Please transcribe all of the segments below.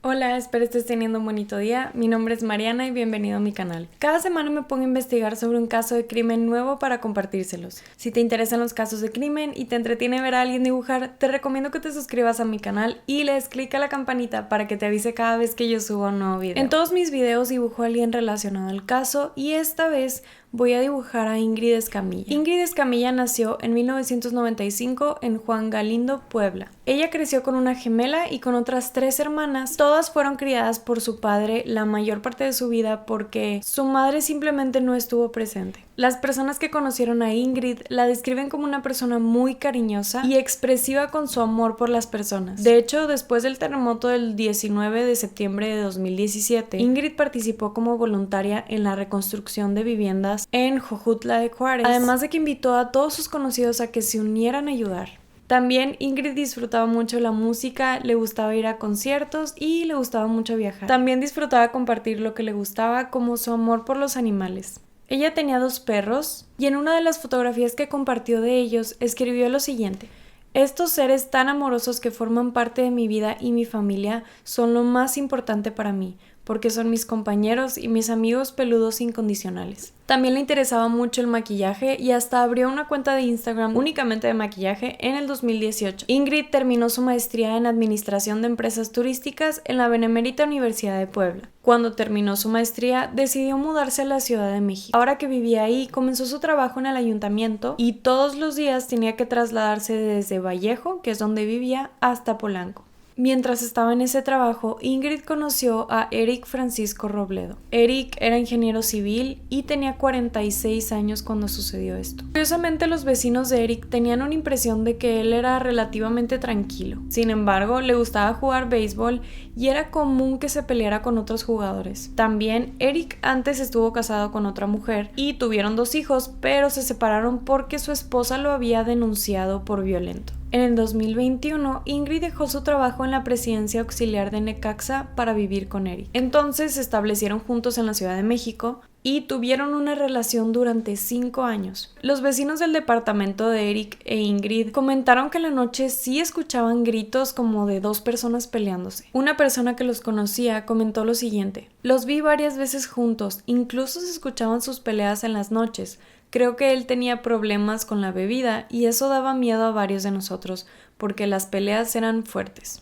Hola, espero estés teniendo un bonito día. Mi nombre es Mariana y bienvenido a mi canal. Cada semana me pongo a investigar sobre un caso de crimen nuevo para compartírselos. Si te interesan los casos de crimen y te entretiene ver a alguien dibujar, te recomiendo que te suscribas a mi canal y le des clic a la campanita para que te avise cada vez que yo suba un nuevo video. En todos mis videos dibujo a alguien relacionado al caso y esta vez voy a dibujar a Ingrid Escamilla. Ingrid Escamilla nació en 1995 en Juan Galindo, Puebla. Ella creció con una gemela y con otras 3 hermanas. Todas fueron criadas por su padre la mayor parte de su vida porque su madre simplemente no estuvo presente. Las personas que conocieron a Ingrid la describen como una persona muy cariñosa y expresiva con su amor por las personas. De hecho, después del terremoto del 19 de septiembre de 2017, Ingrid participó como voluntaria en la reconstrucción de viviendas en Jojutla de Juárez, además de que invitó a todos sus conocidos a que se unieran a ayudar. También Ingrid disfrutaba mucho la música, le gustaba ir a conciertos y le gustaba mucho viajar. También disfrutaba compartir lo que le gustaba, como su amor por los animales. Ella tenía 2 perros y en una de las fotografías que compartió de ellos escribió lo siguiente: estos seres tan amorosos que forman parte de mi vida y mi familia son lo más importante para mí, porque son mis compañeros y mis amigos peludos incondicionales. También le interesaba mucho el maquillaje y hasta abrió una cuenta de Instagram únicamente de maquillaje en el 2018. Ingrid terminó su maestría en Administración de Empresas Turísticas en la Benemérita Universidad de Puebla. Cuando terminó su maestría, decidió mudarse a la Ciudad de México. Ahora que vivía ahí, comenzó su trabajo en el ayuntamiento y todos los días tenía que trasladarse desde Vallejo, que es donde vivía, hasta Polanco. Mientras estaba en ese trabajo, Ingrid conoció a Eric Francisco Robledo. Eric era ingeniero civil y tenía 46 años cuando sucedió esto. Curiosamente, los vecinos de Eric tenían una impresión de que él era relativamente tranquilo. Sin embargo, le gustaba jugar béisbol y era común que se peleara con otros jugadores. También, Eric antes estuvo casado con otra mujer y tuvieron 2 hijos, pero se separaron porque su esposa lo había denunciado por violento. En el 2021, Ingrid dejó su trabajo en la presidencia auxiliar de Necaxa para vivir con Eric. Entonces se establecieron juntos en la Ciudad de México y tuvieron una relación durante 5 años. Los vecinos del departamento de Eric e Ingrid comentaron que en la noche sí escuchaban gritos como de 2 personas peleándose. Una persona que los conocía comentó lo siguiente: los vi varias veces juntos, incluso se escuchaban sus peleas en las noches. Creo que él tenía problemas con la bebida y eso daba miedo a varios de nosotros porque las peleas eran fuertes.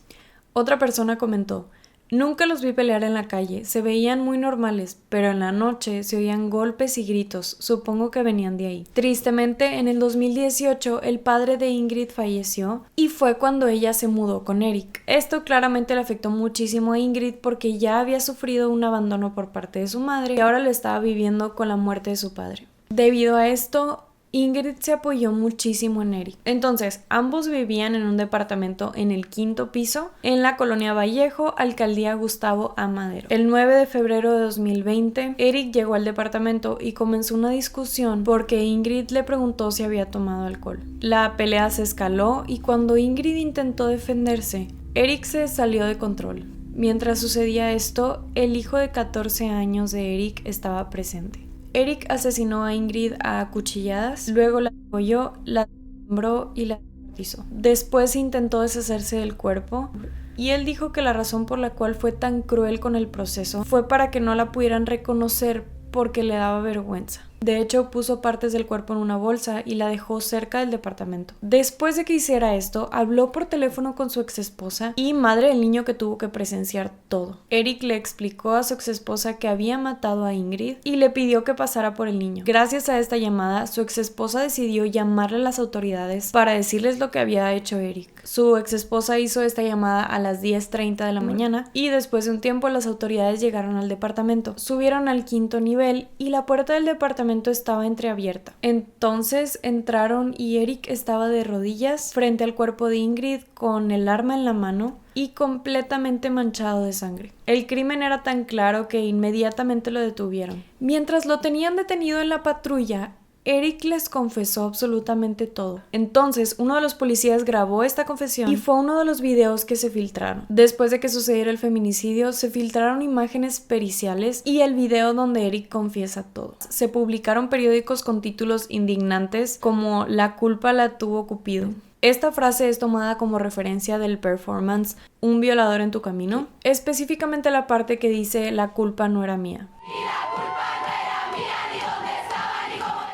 Otra persona comentó: nunca los vi pelear en la calle, se veían muy normales, pero en la noche se oían golpes y gritos, supongo que venían de ahí. Tristemente, en el 2018 el padre de Ingrid falleció y fue cuando ella se mudó con Eric. Esto claramente le afectó muchísimo a Ingrid porque ya había sufrido un abandono por parte de su madre y ahora lo estaba viviendo con la muerte de su padre. Debido a esto, Ingrid se apoyó muchísimo en Eric. Entonces, ambos vivían en un departamento en el 5º piso, en la colonia Vallejo, alcaldía Gustavo A. Madero. El 9 de febrero de 2020, Eric llegó al departamento y comenzó una discusión porque Ingrid le preguntó si había tomado alcohol. La pelea se escaló y cuando Ingrid intentó defenderse, Eric se salió de control. Mientras sucedía esto, el hijo de 14 años de Eric estaba presente. Eric asesinó a Ingrid a cuchilladas, luego la degolló, la desmembró y la descuartizó. Después intentó deshacerse del cuerpo y él dijo que la razón por la cual fue tan cruel con el proceso fue para que no la pudieran reconocer porque le daba vergüenza. De hecho, puso partes del cuerpo en una bolsa y la dejó cerca del departamento. Después de que hiciera esto, habló por teléfono con su exesposa y madre del niño que tuvo que presenciar todo. Eric le explicó a su exesposa que había matado a Ingrid y le pidió que pasara por el niño. Gracias a esta llamada, su exesposa decidió llamarle a las autoridades para decirles lo que había hecho Eric. Su exesposa hizo esta llamada a las 10:30 de la mañana y después de un tiempo las autoridades llegaron al departamento. Subieron al 5º nivel y la puerta del departamento estaba entreabierta. Entonces entraron y Eric estaba de rodillas frente al cuerpo de Ingrid con el arma en la mano y completamente manchado de sangre. El crimen era tan claro que inmediatamente lo detuvieron. Mientras lo tenían detenido en la patrulla, Eric les confesó absolutamente todo. Entonces, uno de los policías grabó esta confesión y fue uno de los videos que se filtraron. Después de que sucediera el feminicidio, se filtraron imágenes periciales y el video donde Eric confiesa todo. Se publicaron periódicos con títulos indignantes como "La culpa la tuvo Cupido". Esta frase es tomada como referencia del performance Un violador en tu camino, específicamente la parte que dice la culpa no era mía.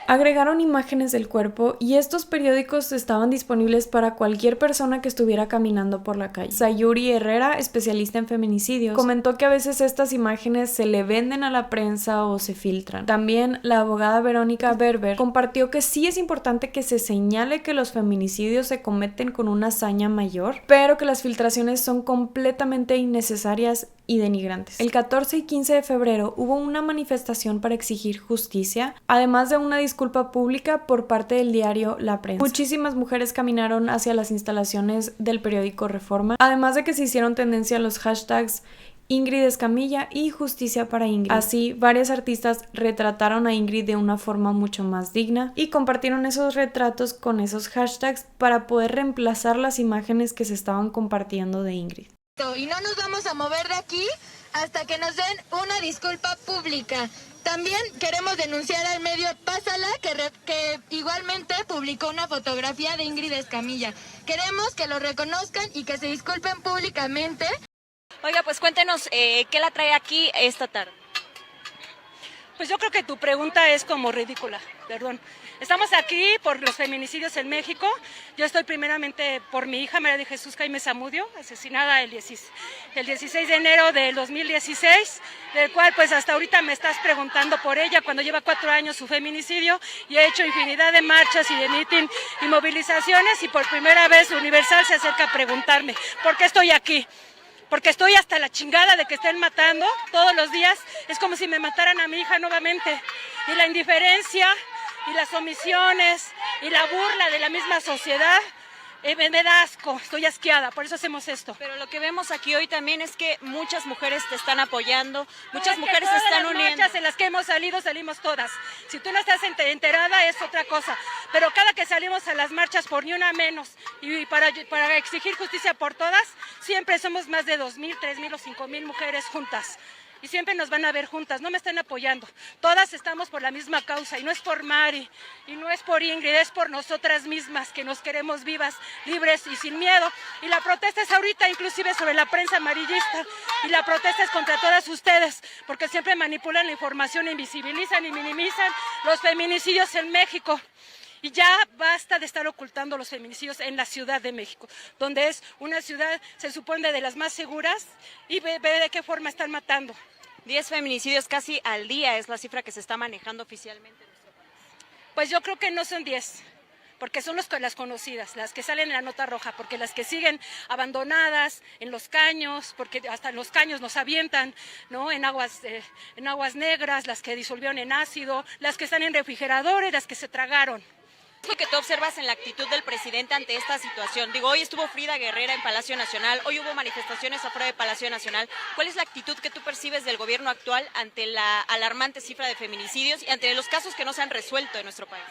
Agregaron imágenes del cuerpo y estos periódicos estaban disponibles para cualquier persona que estuviera caminando por la calle. Sayuri Herrera, especialista en feminicidios, comentó que a veces estas imágenes se le venden a la prensa o se filtran. También la abogada Verónica Berber compartió que sí es importante que se señale que los feminicidios se cometen con una hazaña mayor, pero que las filtraciones son completamente innecesarias y denigrantes. El 14 y 15 de febrero hubo una manifestación para exigir justicia, además de una disculpa pública por parte del diario La Prensa. Muchísimas mujeres caminaron hacia las instalaciones del periódico Reforma, además de que se hicieron tendencia los hashtags Ingrid Escamilla y Justicia para Ingrid. Así, varias artistas retrataron a Ingrid de una forma mucho más digna y compartieron esos retratos con esos hashtags para poder reemplazar las imágenes que se estaban compartiendo de Ingrid. Y no nos vamos a mover de aquí hasta que nos den una disculpa pública. También queremos denunciar al medio Pásala, que igualmente publicó una fotografía de Ingrid Escamilla. Queremos que lo reconozcan y que se disculpen públicamente. Oiga, pues cuéntenos, ¿qué la trae aquí esta tarde? Pues yo creo que tu pregunta es como ridícula, perdón. Estamos aquí por los feminicidios en México. Yo estoy primeramente por mi hija María de Jesús Jaime Zamudio, asesinada el 16 de enero del 2016, del cual pues hasta ahorita me estás preguntando por ella, cuando lleva 4 años su feminicidio, y he hecho infinidad de marchas y de mitin y movilizaciones, y por primera vez Universal se acerca a preguntarme ¿por qué estoy aquí? Porque estoy hasta la chingada de que estén matando todos los días. Es como si me mataran a mi hija nuevamente. Y la indiferencia y las omisiones y la burla de la misma sociedad me da asco, estoy asqueada, por eso hacemos esto. Pero lo que vemos aquí hoy también es que muchas mujeres te están apoyando, muchas mujeres se están uniendo. Las marchas en las que hemos salido, salimos todas. Si tú no estás enterada es otra cosa, pero cada que salimos a las marchas por ni una menos y para exigir justicia por todas, siempre somos más de 2,000, 3,000 o 5,000 mujeres juntas. Y siempre nos van a ver juntas, no me están apoyando. Todas estamos por la misma causa, y no es por Mari, y no es por Ingrid, es por nosotras mismas, que nos queremos vivas, libres y sin miedo. Y la protesta es ahorita inclusive sobre la prensa amarillista, y la protesta es contra todas ustedes, porque siempre manipulan la información, invisibilizan y minimizan los feminicidios en México. Y ya basta de estar ocultando los feminicidios en la Ciudad de México, donde es una ciudad, se supone, de las más seguras, y ve de qué forma están matando. 10 feminicidios casi al día es la cifra que se está manejando oficialmente en nuestro país. Pues yo creo que no son 10, porque son las conocidas, las que salen en la nota roja, porque las que siguen abandonadas en los caños, porque hasta en los caños nos avientan, ¿no? En aguas negras, las que disolvieron en ácido, las que están en refrigeradores, las que se tragaron. ¿Qué es lo que tú observas en la actitud del presidente ante esta situación? Digo, hoy estuvo Frida Guerrera en Palacio Nacional, hoy hubo manifestaciones afuera de Palacio Nacional. ¿Cuál es la actitud que tú percibes del gobierno actual ante la alarmante cifra de feminicidios y ante los casos que no se han resuelto en nuestro país?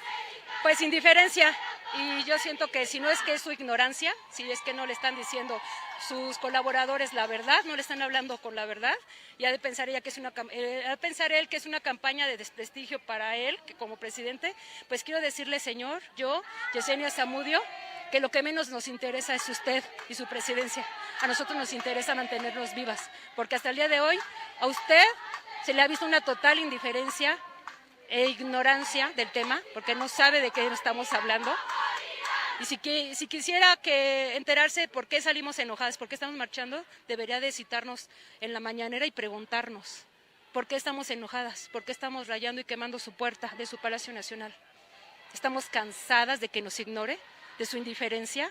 Pues indiferencia, y yo siento que si no es que es su ignorancia, si es que no le están diciendo sus colaboradores la verdad, no le están hablando con la verdad, y ha de pensar él que es una campaña de desprestigio para él, que como presidente, pues quiero decirle, señor, yo, Yesenia Zamudio, que lo que menos nos interesa es usted y su presidencia. A nosotros nos interesa mantenernos vivas, porque hasta el día de hoy a usted se le ha visto una total indiferencia e ignorancia del tema, porque no sabe de qué estamos hablando. Y si quisiera enterarse por qué salimos enojadas, por qué estamos marchando, debería de citarnos en la mañanera y preguntarnos por qué estamos enojadas, por qué estamos rayando y quemando su puerta de su Palacio Nacional. Estamos cansadas de que nos ignore, de su indiferencia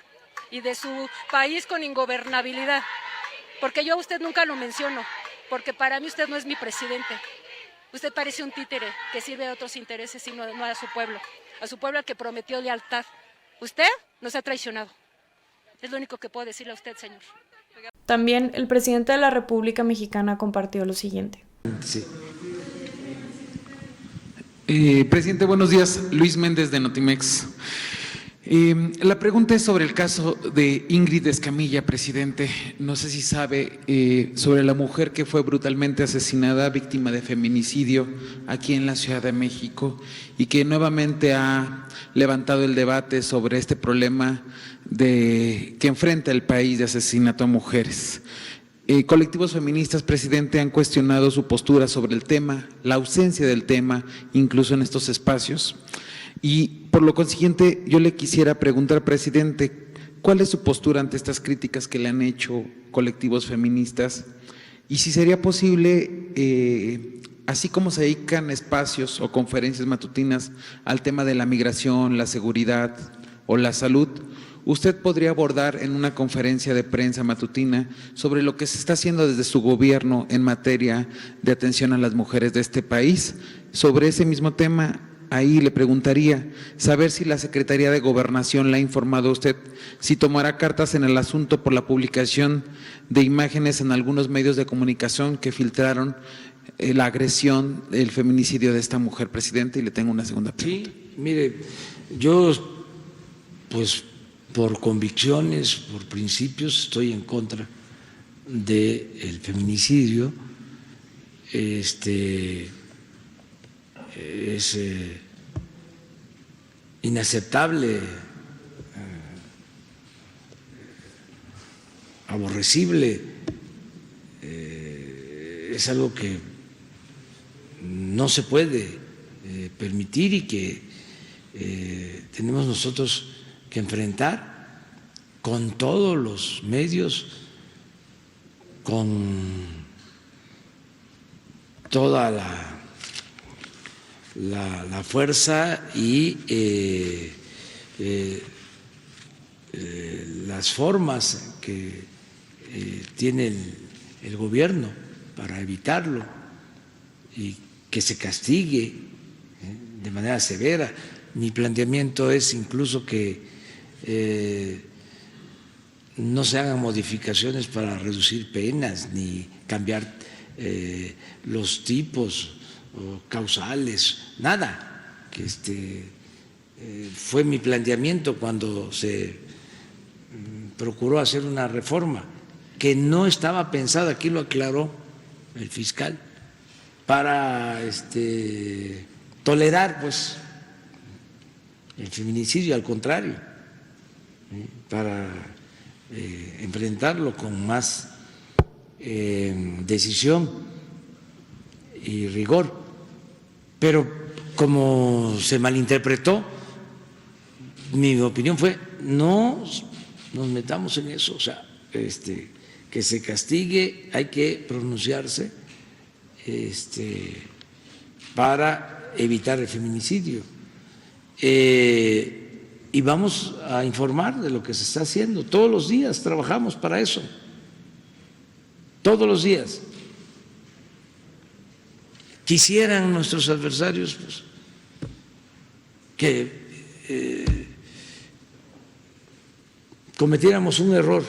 y de su país con ingobernabilidad, porque yo a usted nunca lo menciono, porque para mí usted no es mi presidente. Usted parece un títere que sirve a otros intereses y no a su pueblo al que prometió lealtad. Usted nos ha traicionado. Es lo único que puedo decirle a usted, señor. También el presidente de la República Mexicana compartió lo siguiente. Sí. Presidente, buenos días. Luis Méndez de Notimex. La pregunta es sobre el caso de Ingrid Escamilla, presidente. No sé si sabe sobre la mujer que fue brutalmente asesinada, víctima de feminicidio aquí en la Ciudad de México, y que nuevamente ha levantado el debate sobre este problema que enfrenta el país de asesinato a mujeres. Colectivos feministas, presidente, han cuestionado su postura sobre el tema, la ausencia del tema, incluso en estos espacios. Y por lo consiguiente, yo le quisiera preguntar, presidente, ¿cuál es su postura ante estas críticas que le han hecho colectivos feministas? Y si sería posible, así como se dedican espacios o conferencias matutinas al tema de la migración, la seguridad o la salud, usted podría abordar en una conferencia de prensa matutina sobre lo que se está haciendo desde su gobierno en materia de atención a las mujeres de este país. Sobre ese mismo tema, ahí le preguntaría, saber si la Secretaría de Gobernación le ha informado a usted si tomará cartas en el asunto por la publicación de imágenes en algunos medios de comunicación que filtraron la agresión, el feminicidio de esta mujer, presidente, y le tengo una segunda pregunta. Sí, mire, yo pues por convicciones, por principios, estoy en contra del feminicidio. Es inaceptable, aborrecible, es algo que no se puede permitir y que tenemos nosotros que enfrentar con todos los medios, con toda la fuerza y las formas que tiene el gobierno para evitarlo y que se castigue de manera severa. Mi planteamiento es incluso que no se hagan modificaciones para reducir penas ni cambiar los tipos o causales, nada. Que fue mi planteamiento cuando se procuró hacer una reforma que no estaba pensada, aquí lo aclaró el fiscal, para tolerar pues el feminicidio, al contrario, para enfrentarlo con más decisión y rigor. Pero como se malinterpretó, mi opinión fue: no nos metamos en eso, o sea, que se castigue, hay que pronunciarse para evitar el feminicidio. Y vamos a informar de lo que se está haciendo. Todos los días trabajamos para eso, todos los días. Quisieran nuestros adversarios pues, que cometiéramos un error,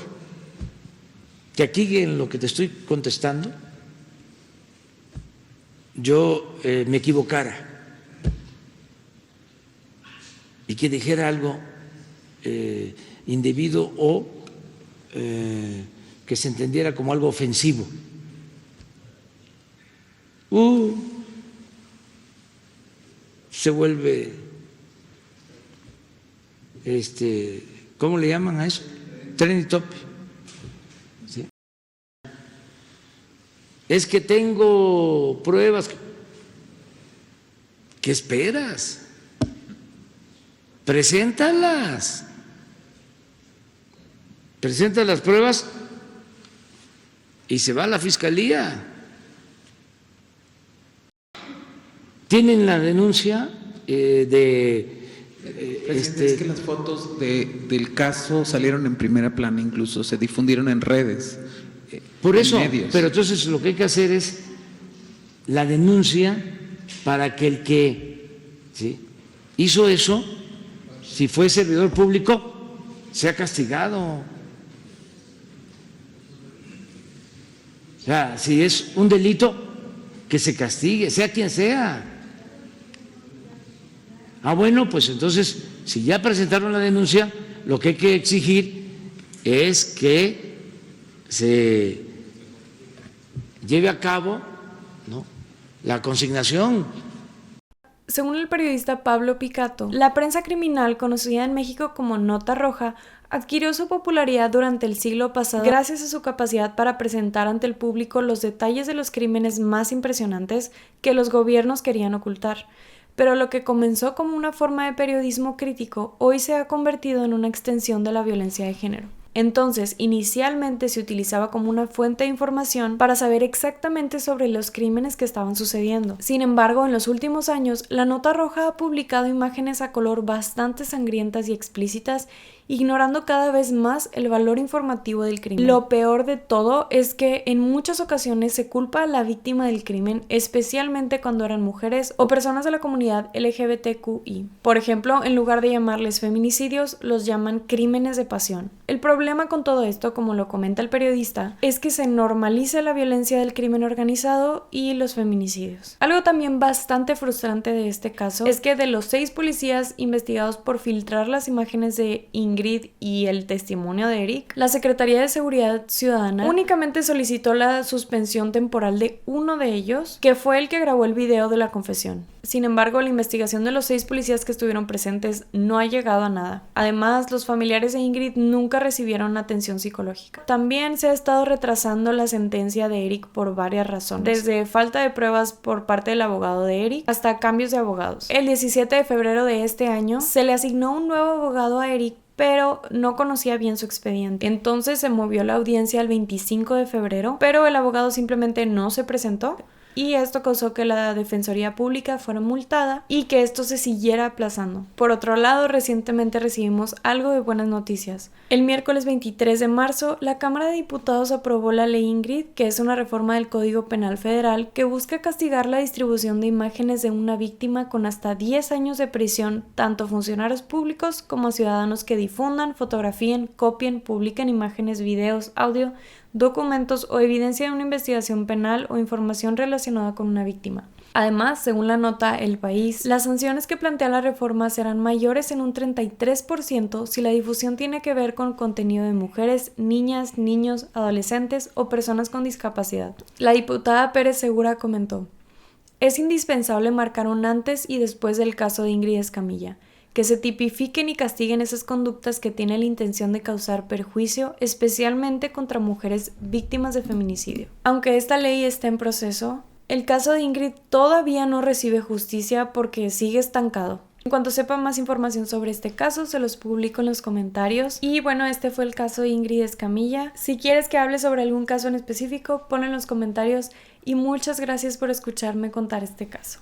que aquí en lo que te estoy contestando yo me equivocara y que dijera algo indebido o que se entendiera como algo ofensivo. Se vuelve, ¿cómo le llaman a eso? Trending topic. ¿Sí? Es que tengo pruebas. ¿Qué esperas? Preséntalas. Presenta las pruebas y se va a la fiscalía. Tienen la denuncia Es que las fotos del caso salieron en primera plana, incluso se difundieron en redes. Por eso, medios. Pero entonces lo que hay que hacer es la denuncia para que el que hizo eso, si fue servidor público, sea castigado. O sea, si es un delito, que se castigue, sea quien sea. Bueno, pues entonces, si ya presentaron la denuncia, lo que hay que exigir es que se lleve a cabo, ¿no?, la consignación. según el periodista Pablo Picato, la prensa criminal, conocida en México como Nota Roja, adquirió su popularidad durante el siglo pasado gracias a su capacidad para presentar ante el público los detalles de los crímenes más impresionantes que los gobiernos querían ocultar. Pero lo que comenzó como una forma de periodismo crítico, hoy se ha convertido en una extensión de la violencia de género. Entonces, inicialmente se utilizaba como una fuente de información para saber exactamente sobre los crímenes que estaban sucediendo. Sin embargo, en los últimos años, la Nota Roja ha publicado imágenes a color bastante sangrientas y explícitas, ignorando cada vez más el valor informativo del crimen. Lo peor de todo es que en muchas ocasiones se culpa a la víctima del crimen, especialmente cuando eran mujeres o personas de la comunidad LGBTQI. Por ejemplo, en lugar de llamarles feminicidios, los llaman crímenes de pasión. El problema con todo esto, como lo comenta el periodista, es que se normaliza la violencia del crimen organizado y los feminicidios. Algo también bastante frustrante de este caso es que de los 6 policías investigados por filtrar las imágenes de Ingrid y el testimonio de Eric, la Secretaría de Seguridad Ciudadana únicamente solicitó la suspensión temporal de uno de ellos, que fue el que grabó el video de la confesión. Sin embargo, la investigación de los 6 policías que estuvieron presentes no ha llegado a nada. Además, los familiares de Ingrid nunca recibieron atención psicológica. También se ha estado retrasando la sentencia de Eric por varias razones, desde falta de pruebas por parte del abogado de Eric hasta cambios de abogados. El 17 de febrero de este año se le asignó un nuevo abogado a Eric, pero no conocía bien su expediente. Entonces se movió la audiencia al 25 de febrero, pero el abogado simplemente no se presentó. Y esto causó que la Defensoría Pública fuera multada y que esto se siguiera aplazando. Por otro lado, recientemente recibimos algo de buenas noticias. El miércoles 23 de marzo, la Cámara de Diputados aprobó la Ley Ingrid, que es una reforma del Código Penal Federal que busca castigar la distribución de imágenes de una víctima con hasta 10 años de prisión, tanto a funcionarios públicos como a ciudadanos que difundan, fotografíen, copien, publiquen imágenes, videos, audio, documentos o evidencia de una investigación penal o información relacionada con una víctima. Además, según la nota El País, las sanciones que plantea la reforma serán mayores en un 33% si la difusión tiene que ver con contenido de mujeres, niñas, niños, adolescentes o personas con discapacidad. La diputada Pérez Segura comentó: "Es indispensable marcar un antes y después del caso de Ingrid Escamilla, que se tipifiquen y castiguen esas conductas que tienen la intención de causar perjuicio, especialmente contra mujeres víctimas de feminicidio". Aunque esta ley está en proceso, el caso de Ingrid todavía no recibe justicia porque sigue estancado. En cuanto sepa más información sobre este caso, se los publico en los comentarios. Y bueno, este fue el caso de Ingrid Escamilla. Si quieres que hable sobre algún caso en específico, ponlo en los comentarios y muchas gracias por escucharme contar este caso.